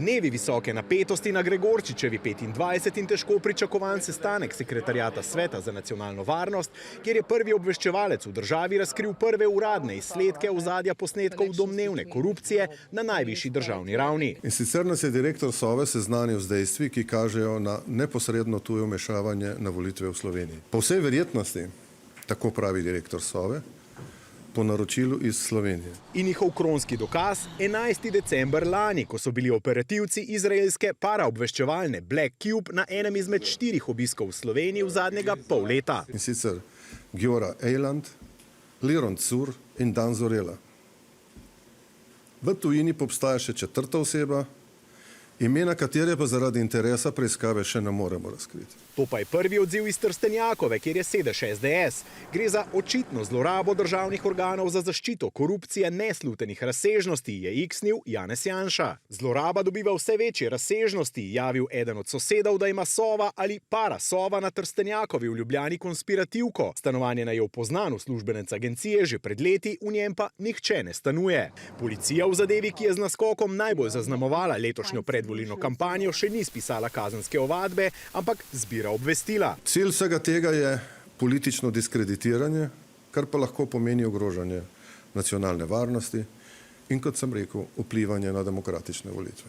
Dnevi visoke napetosti na Gregorčičevi 25 in težko pričakovan sestanek sekretariata Sveta za nacionalno varnost, kjer je prvi obveščevalec v državi razkril prve uradne izsledke ozadja posnetkov domnevne korupcije na najvišji državni ravni. In sicer nas je direktor Sove seznanil z dejstvi, ki kažejo na neposredno tujo vmešavanje na volitve v Sloveniji. Po vsej verjetnosti, tako pravi direktor Sove, po naročilu iz Slovenije. In njihov kronski dokaz 11. december lani, ko so bili operativci izraelske paraobveščevalne Black Cube na enem izmed 4 obiskov v Sloveniji v zadnjega pol leta. In sicer Giora Eiland, Liron Cur in Dan Zorela. V tujini pa obstaja še četrta oseba, imena katere pa zaradi interesa preiskave še ne moremo razkriti. To pa je prvi odziv iz Trstenjakove, kjer je sedež SDS. Gre za očitno zlorabo državnih organov za zaščito korupcije neslutenih razsežnosti, je iksnil Janez Janša. Zloraba dobiva vse večje razsežnosti, javil eden od sosedov, da ima Sova ali para Sova na Trstenjakovi v Ljubljani konspirativko. Stanovanje najel poznan uslužbenec agencije že pred leti, v njem pa nihče ne stanuje. Policija v zadevi, ki je z naskokom najbolj zaznamovala letošnjo predvolilno kampanjo, še ni spisala kazenske ovadbe, ampak zbira obvestila. Cilj vsega tega je politično diskreditiranje, kar pa lahko pomeni ogrožanje nacionalne varnosti in, kot sem rekel, vplivanje na demokratične volitve.